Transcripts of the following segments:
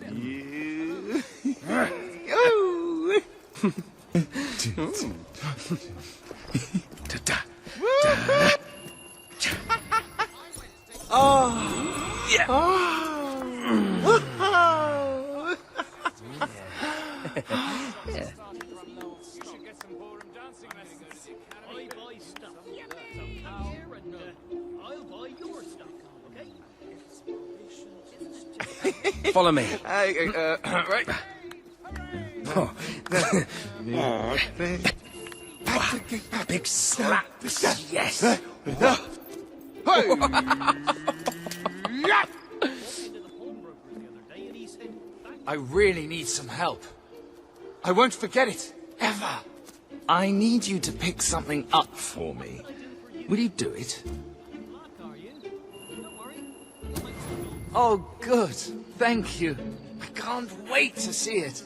You. Oh, yeah. Yeah. Follow me. Right. Oh. Big slap. Yes. I really need some help. I won't forget it, ever. I need you to pick something up for me. Will you do it? Oh, good. Thank you. I can't wait to see it.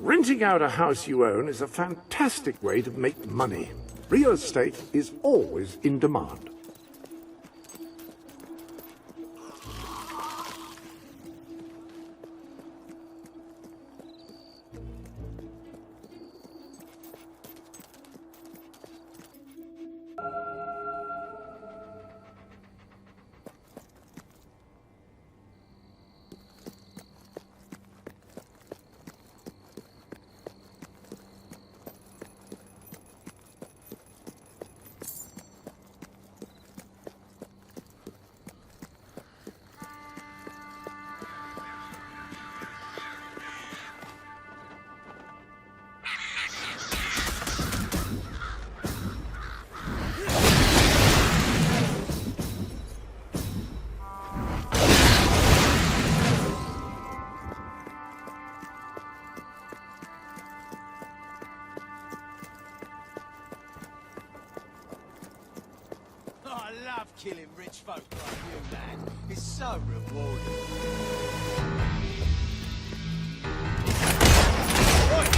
Renting out a house you own is a fantastic way to make money. Real estate is always in demand. I love killing rich folk like you, lad. It's so rewarding. Right.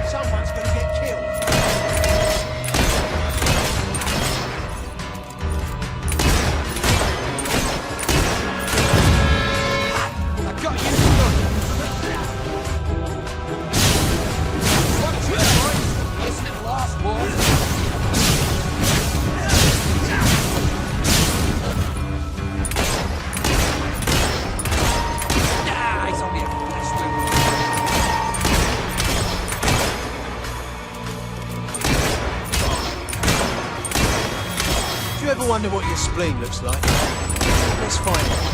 Someone's gonna get killed. I got you. Watch it, boys. Listen to the last word. Do you ever wonder what your spleen looks like? Let's find out.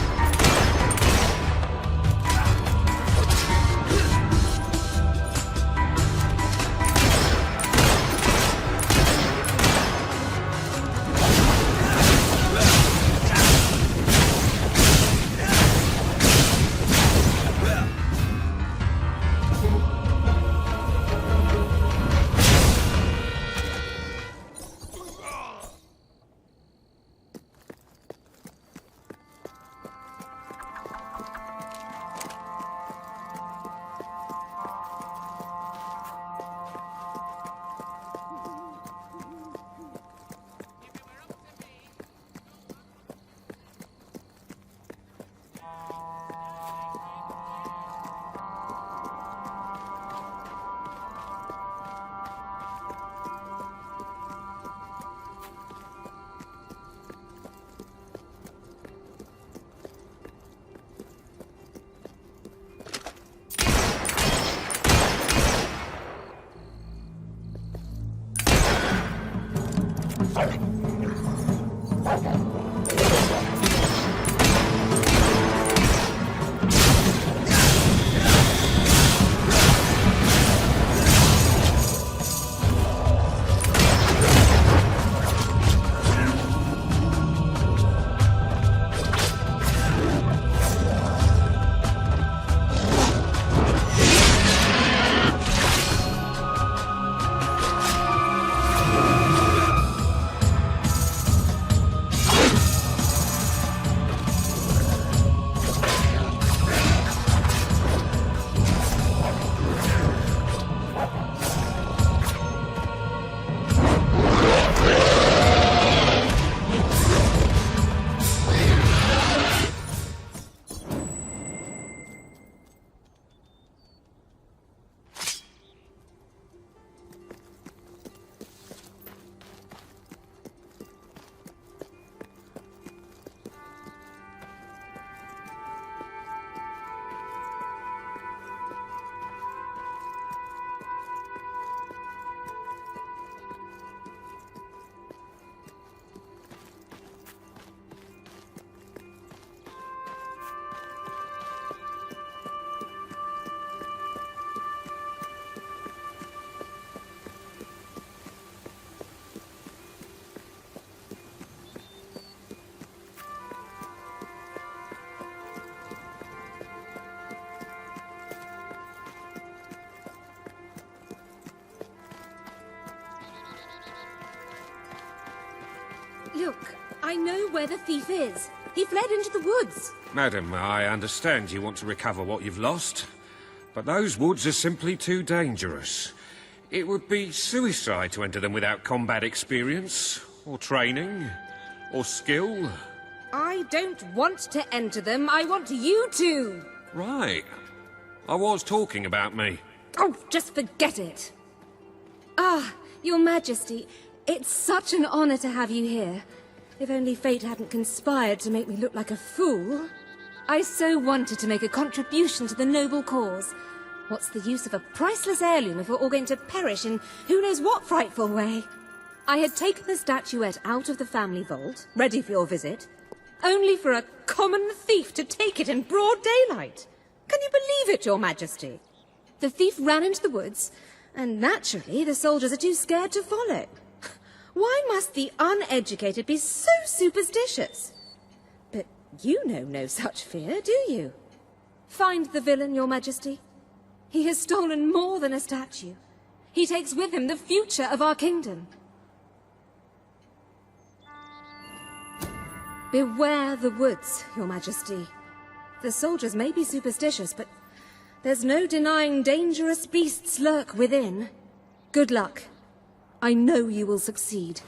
Look, I know where the thief is. He fled into the woods. Madam, I understand you want to recover what you've lost, but those woods are simply too dangerous. It would be suicide to enter them without combat experience, or training, or skill. I don't want to enter them. I want you to. Right. I was talking about me. Oh, just forget it. Ah, Your Majesty, it's such an honor to have you here. If only fate hadn't conspired to make me look like a fool. I so wanted to make a contribution to the noble cause. What's the use of a priceless heirloom if we're all going to perish in who knows what frightful way? I had taken the statuette out of the family vault, ready for your visit, only for a common thief to take it in broad daylight. Can you believe it, Your Majesty? The thief ran into the woods, and naturally the soldiers are too scared to follow. Why must the uneducated be so superstitious? But you know no such fear, do you? Find the villain, Your Majesty. He has stolen more than a statue. He takes with him the future of our kingdom. Beware the woods, Your Majesty. The soldiers may be superstitious, but there's no denying dangerous beasts lurk within. Good luck. I know you will succeed.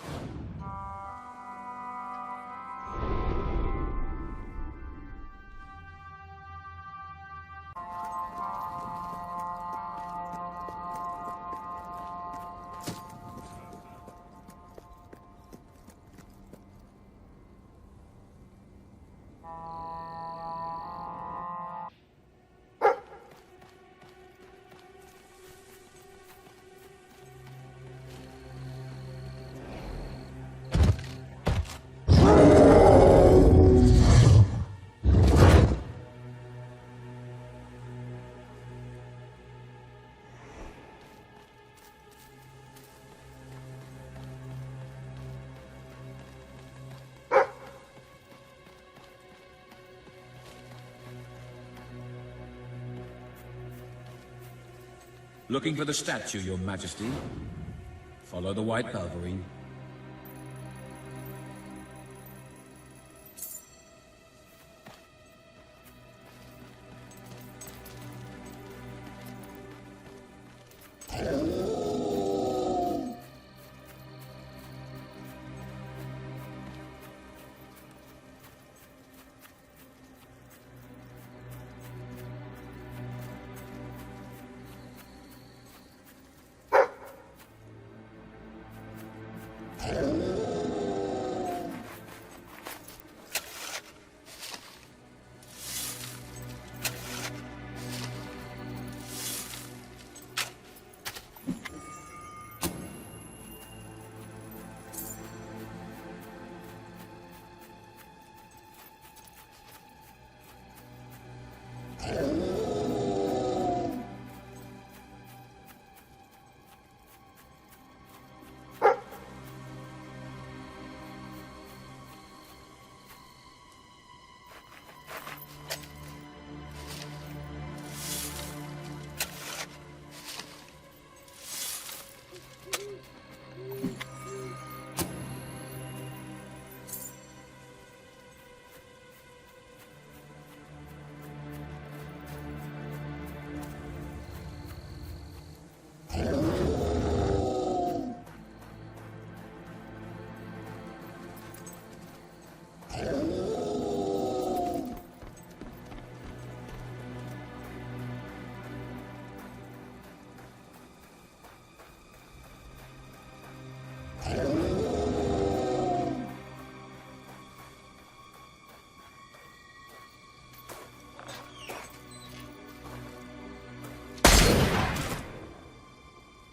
Looking for the statue, Your Majesty. Follow the white cavalry.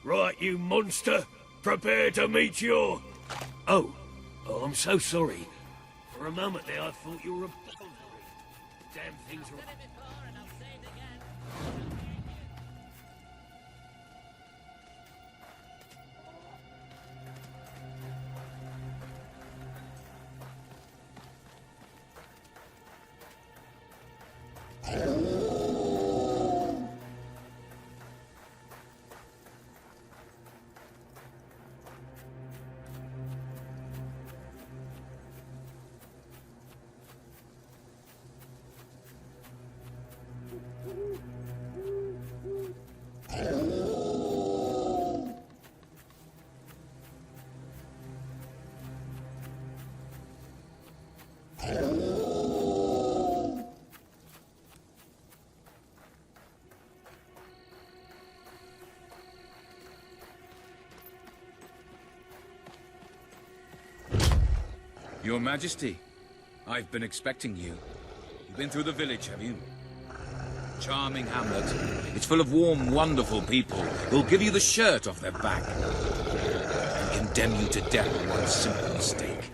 Right, you monster. Prepare to meet your... Oh, I'm so sorry. For a moment there, I thought you were a boundary. Damn things are... Your Majesty, I've been expecting you. You've been through the village, have you? Charming hamlet. It's full of warm, wonderful people who'll give you the shirt off their back and condemn you to death for one simple mistake.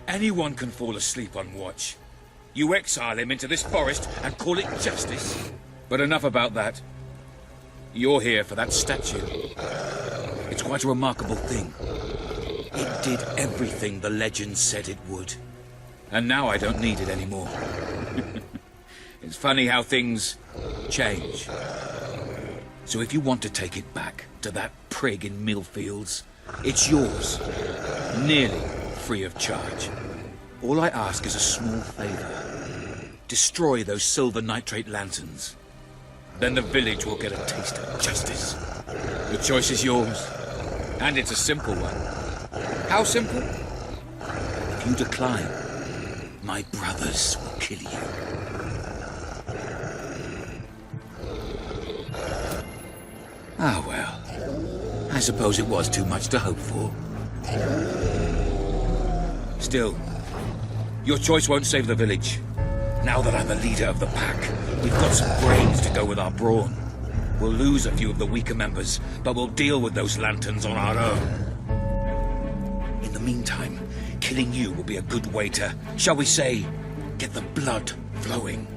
Anyone can fall asleep on watch. You exile him into this forest and call it justice. But enough about that. You're here for that statue. It's quite a remarkable thing. It did everything the legend said it would. And now I don't need it anymore. It's funny how things change. So if you want to take it back to that prig in Millfields, it's yours. Nearly free of charge. All I ask is a small favor. Destroy those silver nitrate lanterns. Then the village will get a taste of justice. The choice is yours. And it's a simple one. How simple? If you decline, my brothers will kill you. Ah, well. I suppose it was too much to hope for. Still, your choice won't save the village. Now that I'm the leader of the pack, we've got some brains to go with our brawn. We'll lose a few of the weaker members, but we'll deal with those lanterns on our own. In the meantime, killing you will be a good way to, shall we say, get the blood flowing.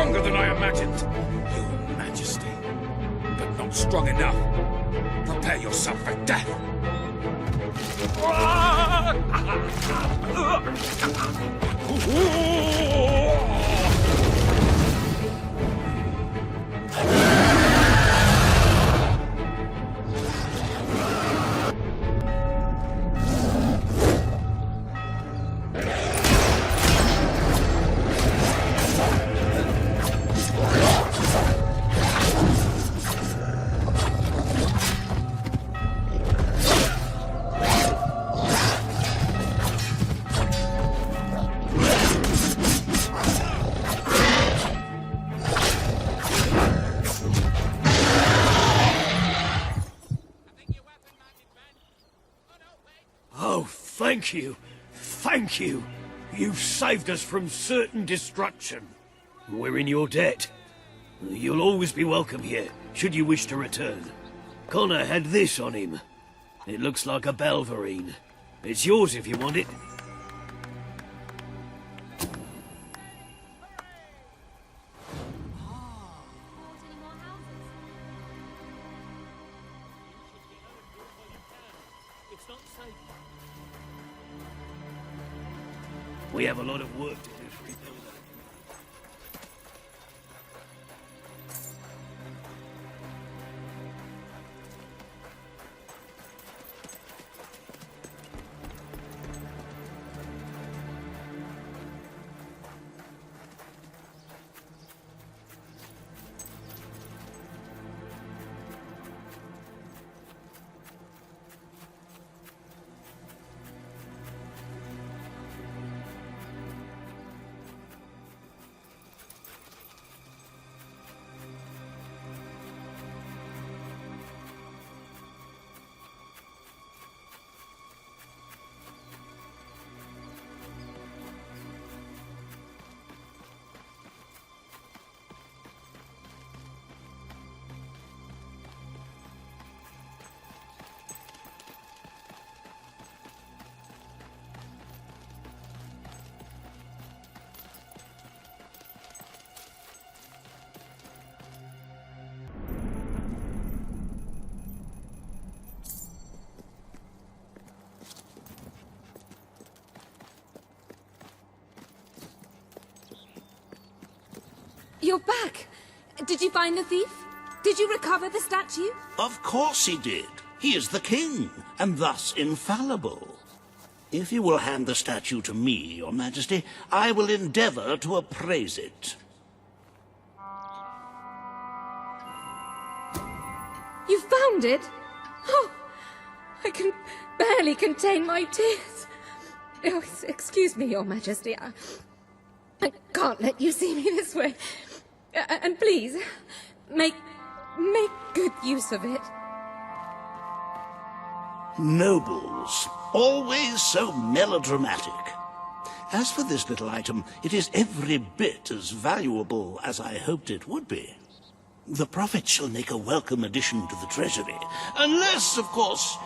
stronger than I imagined. Your Majesty, but not strong enough. Prepare yourself for death. Oh, thank you. Thank you. You've saved us from certain destruction. We're in your debt. You'll always be welcome here, should you wish to return. Connor had this on him. It looks like a Belverine. It's yours if you want it. We have a lot of work to do to rebuild it. You're back! Did you find the thief? Did you recover the statue? Of course he did. He is the king, and thus infallible. If you will hand the statue to me, Your Majesty, I will endeavor to appraise it. You found it? Oh, I can barely contain my tears. Oh, excuse me, Your Majesty. I can't let you see me this way. And please, make good use of it. Nobles, always so melodramatic. As for this little item, it is every bit as valuable as I hoped it would be. The profit shall make a welcome addition to the treasury. Unless, of course,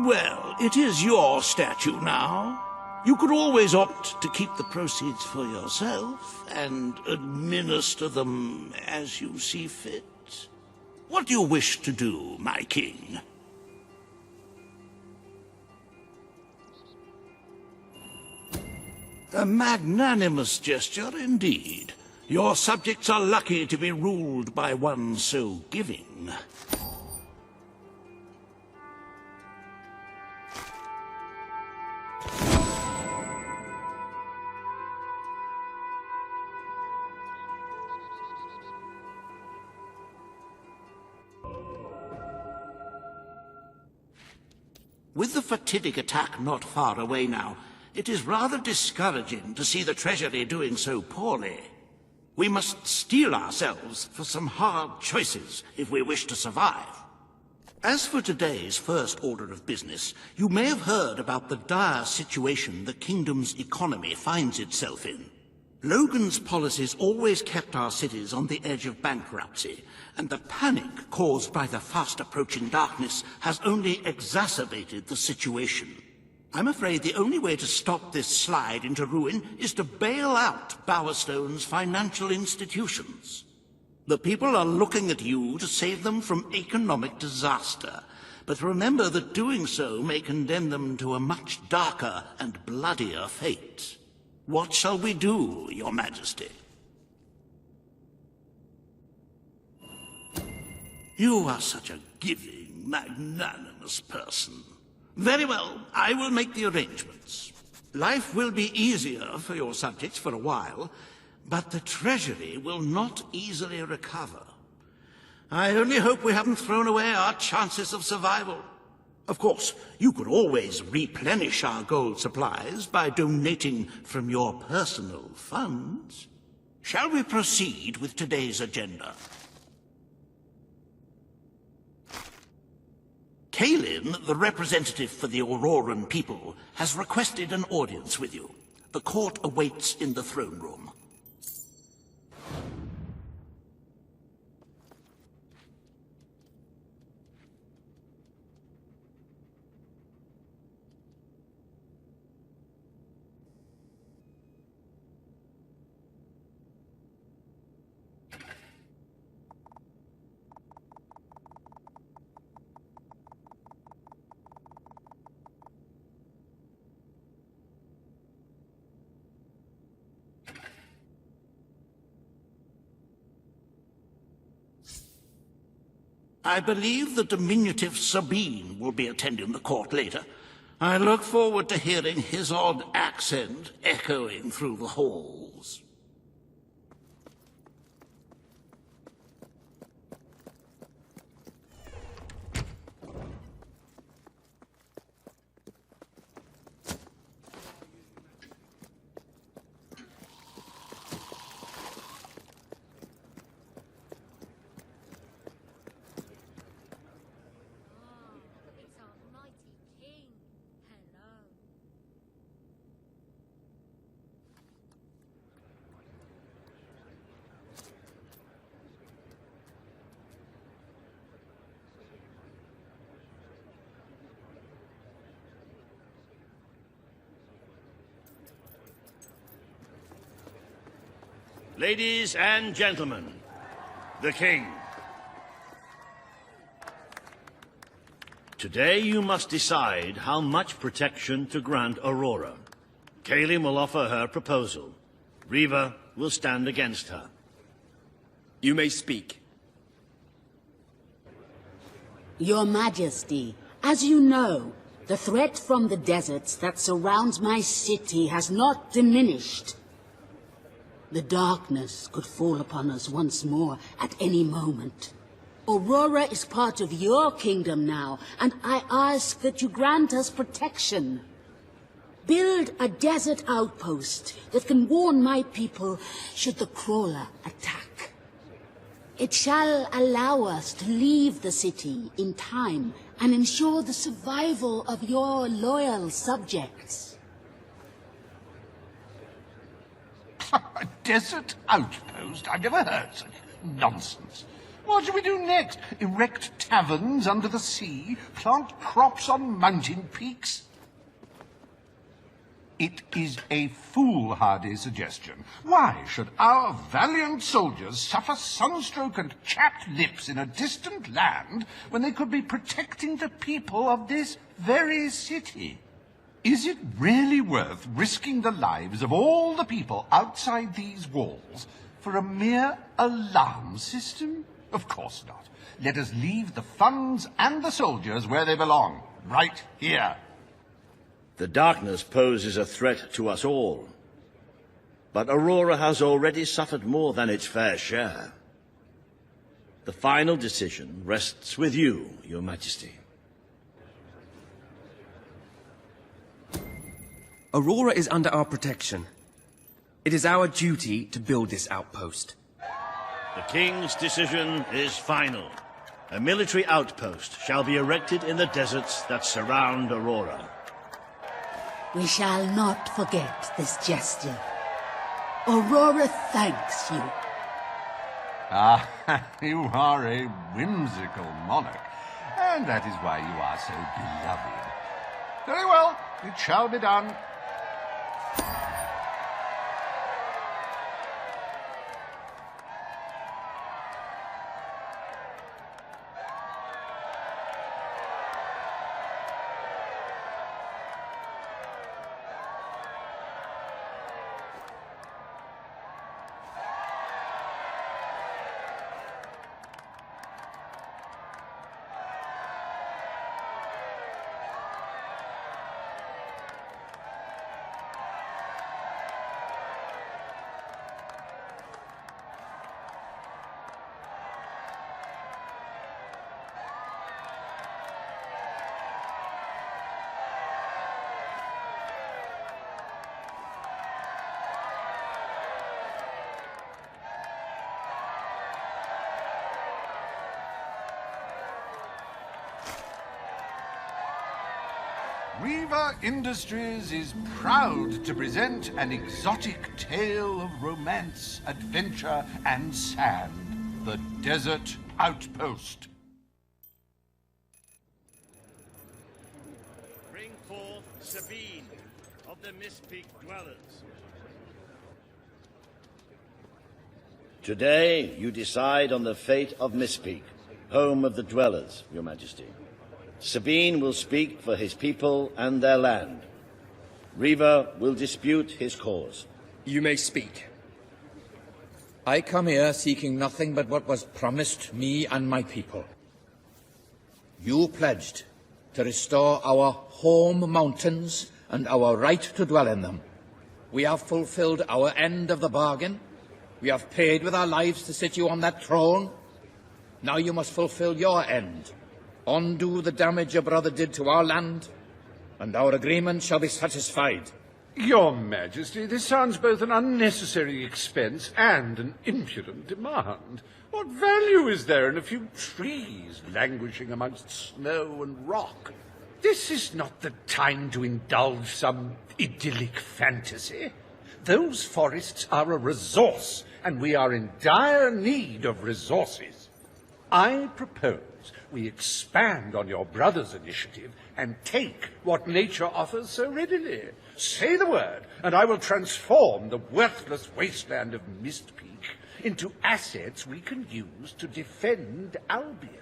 well, it is your statue now. You could always opt to keep the proceeds for yourself and administer them as you see fit. What do you wish to do, my king? A magnanimous gesture indeed. Your subjects are lucky to be ruled by one so giving. With the fatidic attack not far away now, it is rather discouraging to see the treasury doing so poorly. We must steel ourselves for some hard choices if we wish to survive. As for today's first order of business, you may have heard about the dire situation the kingdom's economy finds itself in. Logan's policies always kept our cities on the edge of bankruptcy, and the panic caused by the fast-approaching darkness has only exacerbated the situation. I'm afraid the only way to stop this slide into ruin is to bail out Bowerstone's financial institutions. The people are looking at you to save them from economic disaster. But remember that doing so may condemn them to a much darker and bloodier fate. What shall we do, Your Majesty? You are such a giving, magnanimous person. Very well, I will make the arrangements. Life will be easier for your subjects for a while, but the treasury will not easily recover. I only hope we haven't thrown away our chances of survival. Of course, you could always replenish our gold supplies by donating from your personal funds. Shall we proceed with today's agenda? Kalin, the representative for the Auroran people, has requested an audience with you. The court awaits in the throne room. I believe the diminutive Sabine will be attending the court later. I look forward to hearing his odd accent echoing through the halls. Ladies and gentlemen, the King. Today you must decide how much protection to grant Aurora. Kalin will offer her proposal. Riva will stand against her. You may speak. Your Majesty, as you know, the threat from the deserts that surrounds my city has not diminished. The darkness could fall upon us once more at any moment. Aurora is part of your kingdom now, and I ask that you grant us protection. Build a desert outpost that can warn my people should the crawler attack. It shall allow us to leave the city in time and ensure the survival of your loyal subjects. A desert outpost? I've never heard such nonsense. What shall we do next? Erect taverns under the sea? Plant crops on mountain peaks? It is a foolhardy suggestion. Why should our valiant soldiers suffer sunstroke and chapped lips in a distant land when they could be protecting the people of this very city? Is it really worth risking the lives of all the people outside these walls for a mere alarm system? Of course not. Let us leave the funds and the soldiers where they belong, right here. The darkness poses a threat to us all. But Aurora has already suffered more than its fair share. The final decision rests with you, Your Majesty. Aurora is under our protection. It is our duty to build this outpost. The King's decision is final. A military outpost shall be erected in the deserts that surround Aurora. We shall not forget this gesture. Aurora thanks you. Ah, you are a whimsical monarch, and that is why you are so beloved. Very well. It shall be done. Reaver Industries is proud to present an exotic tale of romance, adventure, and sand. The Desert Outpost. Bring forth Sabine of the Mistpeak Dwellers. Today, you decide on the fate of Mistpeak, home of the Dwellers, Your Majesty. Sabine will speak for his people and their land. Reaver will dispute his cause. You may speak. I come here seeking nothing but what was promised me and my people. You pledged to restore our home mountains and our right to dwell in them. We have fulfilled our end of the bargain. We have paid with our lives to sit you on that throne. Now you must fulfill your end. Undo the damage your brother did to our land, and our agreement shall be satisfied. Your Majesty, this sounds both an unnecessary expense and an impudent demand. What value is there in a few trees languishing amongst snow and rock? This is not the time to indulge some idyllic fantasy. Those forests are a resource, and we are in dire need of resources. I propose we expand on your brother's initiative and take what nature offers so readily. Say the word, and I will transform the worthless wasteland of Mistpeak into assets we can use to defend Albion.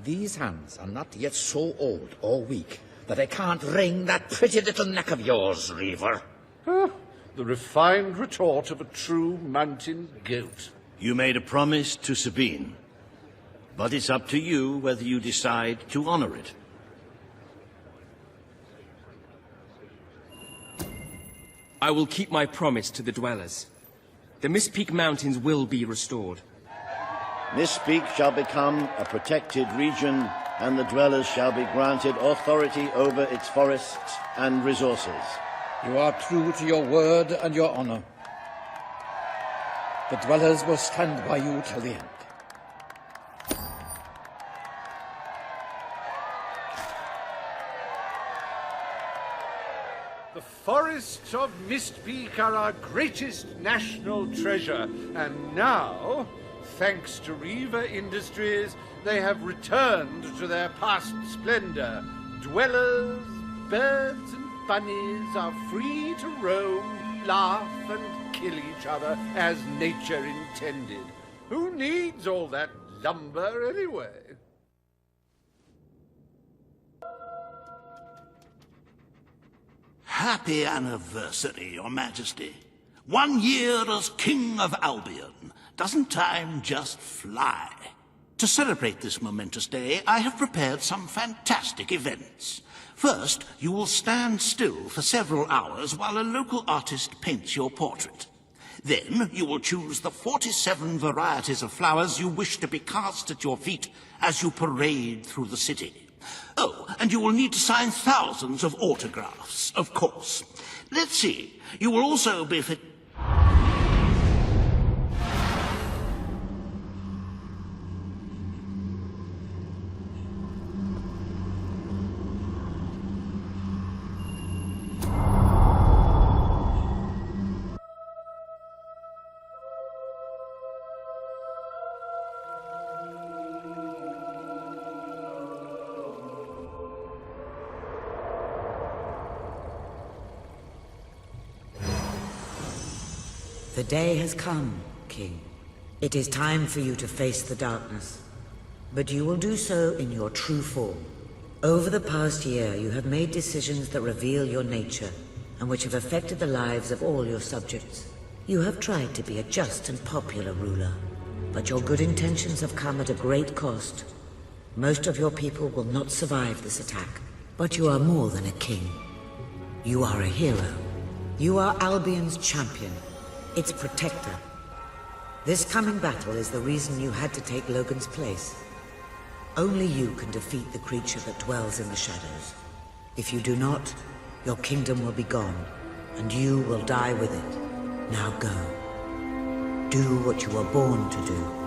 These hands are not yet so old or weak that I can't wring that pretty little neck of yours, Reaver. The refined retort of a true mountain goat. You made a promise to Sabine, but it's up to you whether you decide to honor it. I will keep my promise to the Dwellers. The Mistpeak Mountains will be restored. Mistpeak shall become a protected region, and the Dwellers shall be granted authority over its forests and resources. You are true to your word and your honor. The Dwellers will stand by you till the end. The forests of Mistpeak are our greatest national treasure, and now, thanks to Reaver Industries, they have returned to their past splendor. Dwellers, birds, and bunnies are free to roam, laugh, and kill each other as nature intended. Who needs all that lumber anyway? Happy anniversary, Your Majesty. 1 year as King of Albion. Doesn't time just fly? To celebrate this momentous day, I have prepared some fantastic events. First, you will stand still for several hours while a local artist paints your portrait. Then, you will choose the 47 varieties of flowers you wish to be cast at your feet as you parade through the city. Oh, and you will need to sign thousands of autographs, of course. Let's see. You will also be fit... The day has come, King. It is time for you to face the darkness. But you will do so in your true form. Over the past year, you have made decisions that reveal your nature, and which have affected the lives of all your subjects. You have tried to be a just and popular ruler, but your good intentions have come at a great cost. Most of your people will not survive this attack, but you are more than a king. You are a hero. You are Albion's champion, its protector. This coming battle is the reason you had to take Logan's place. Only you can defeat the creature that dwells in the shadows. If you do not, your kingdom will be gone, and you will die with it. Now go. Do what you were born to do.